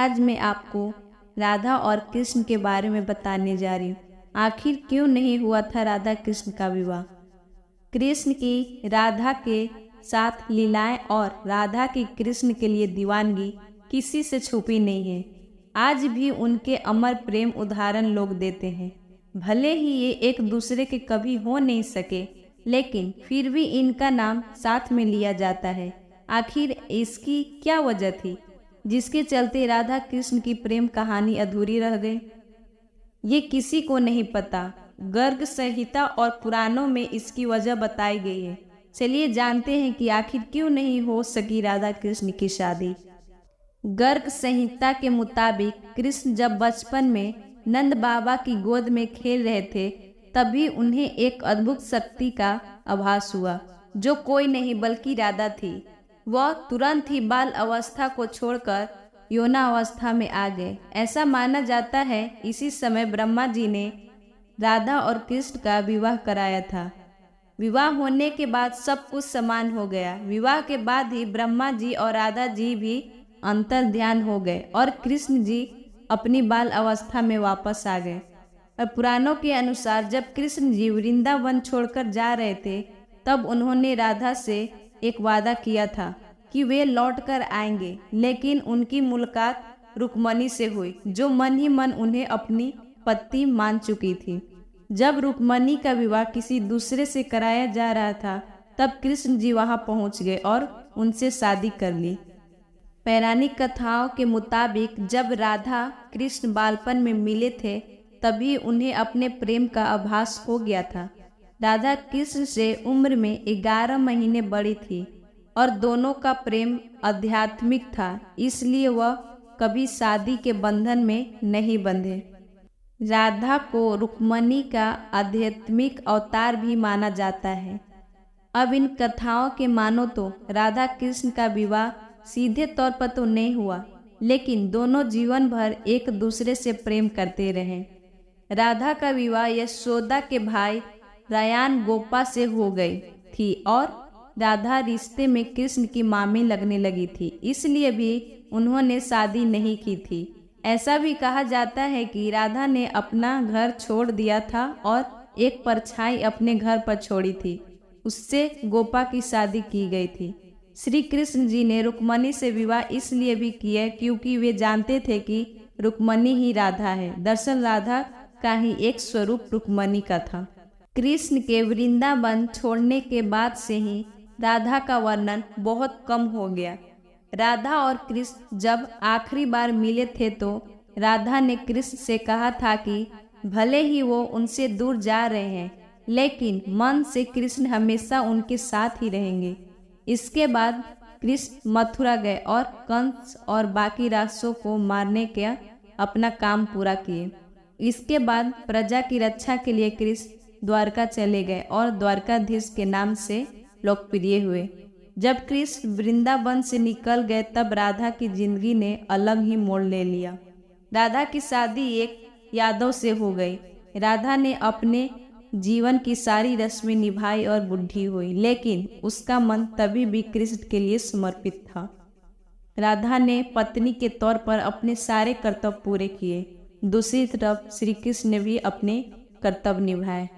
आज मैं आपको राधा और कृष्ण के बारे में बताने जा रही हूँ। आखिर क्यों नहीं हुआ था राधा कृष्ण का विवाह। कृष्ण की राधा के साथ लीलाएं और राधा की कृष्ण के लिए दीवानगी किसी से छुपी नहीं है। आज भी उनके अमर प्रेम उदाहरण लोग देते हैं। भले ही ये एक दूसरे के कभी हो नहीं सके, लेकिन फिर भी इनका नाम साथ में लिया जाता है। आखिर इसकी क्या वजह थी जिसके चलते राधा कृष्ण की प्रेम कहानी अधूरी रह गई? ये किसी को नहीं पता। गर्ग संहिता और पुराणों में इसकी वजह बताई गई है। चलिए जानते हैं कि आखिर क्यों नहीं हो सकी राधा कृष्ण की शादी। गर्ग संहिता के मुताबिक कृष्ण जब बचपन में नंद बाबा की गोद में खेल रहे थे, तभी उन्हें एक अद्भुत शक्ति का आभास हुआ, जो कोई नहीं बल्कि राधा थी। वह तुरंत ही बाल अवस्था को छोड़कर यौना अवस्था में आ गए। ऐसा माना जाता है इसी समय ब्रह्मा जी ने राधा और कृष्ण का विवाह कराया था। विवाह होने के बाद सब कुछ समान हो गया। विवाह के बाद ही ब्रह्मा जी और राधा जी भी अंतर ध्यान हो गए और कृष्ण जी अपनी बाल अवस्था में वापस आ गए। और पुराणों के अनुसार जब कृष्ण जी वृंदावन छोड़कर जा रहे थे, तब उन्होंने राधा से एक वादा किया था कि वे लौटकर आएंगे, लेकिन उनकी मुलाकात रुक्मणी से हुई, जो मन ही मन उन्हें अपनी पत्नी मान चुकी थी। जब रुक्मणी का विवाह किसी दूसरे से कराया जा रहा था, तब कृष्ण जी वहां पहुंच गए और उनसे शादी कर ली। पौराणिक कथाओं के मुताबिक जब राधा कृष्ण बालपन में मिले थे, तभी उन्हें अपने प्रेम का आभास हो गया था। राधा कृष्ण से उम्र में 11 महीने बड़ी थी और दोनों का प्रेम आध्यात्मिक था, इसलिए वह कभी शादी के बंधन में नहीं बंधे। राधा को रुक्मणी का आध्यात्मिक अवतार भी माना जाता है। अब इन कथाओं के मानो तो राधा कृष्ण का विवाह सीधे तौर पर तो नहीं हुआ, लेकिन दोनों जीवन भर एक दूसरे से प्रेम करते रहे। राधा का विवाह यशोदा के भाई रायान गोपा से हो गई थी और राधा रिश्ते में कृष्ण की मामी लगने लगी थी, इसलिए भी उन्होंने शादी नहीं की थी। ऐसा भी कहा जाता है कि राधा ने अपना घर छोड़ दिया था और एक परछाई अपने घर पर छोड़ी थी, उससे गोपा की शादी की गई थी। श्री कृष्ण जी ने रुक्मणी से विवाह इसलिए भी किया क्योंकि वे जानते थे कि रुक्मणी ही राधा है। दरअसल राधा का ही एक स्वरूप रुक्मणी का था। कृष्ण के वृंदावन छोड़ने के बाद से ही राधा का वर्णन बहुत कम हो गया। राधा और कृष्ण जब आखिरी बार मिले थे, तो राधा ने कृष्ण से कहा था कि भले ही वो उनसे दूर जा रहे हैं, लेकिन मन से कृष्ण हमेशा उनके साथ ही रहेंगे। इसके बाद कृष्ण मथुरा गए और कंस और बाकी राक्षसों को मारने का अपना काम पूरा किए। इसके बाद प्रजा की रक्षा के लिए कृष्ण द्वारका चले गए और द्वारकाधीश के नाम से लोकप्रिय हुए। जब कृष्ण वृंदावन से निकल गए, तब राधा की जिंदगी ने अलग ही मोड़ ले लिया। राधा की शादी एक यादव से हो गई। राधा ने अपने जीवन की सारी रस्में निभाई और बूढ़ी हुई, लेकिन उसका मन तभी भी कृष्ण के लिए समर्पित था। राधा ने पत्नी के तौर पर अपने सारे कर्तव्य पूरे किए। दूसरी तरफ श्री कृष्ण ने भी अपने कर्तव्य निभाए।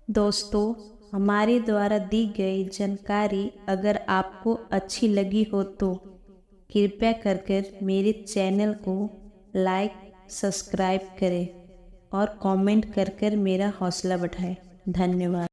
दोस्तों, हमारे द्वारा दी गई जानकारी अगर आपको अच्छी लगी हो तो कृपया कर मेरे चैनल को लाइक, सब्सक्राइब करें और कमेंट कर मेरा हौसला बढ़ाएं। धन्यवाद।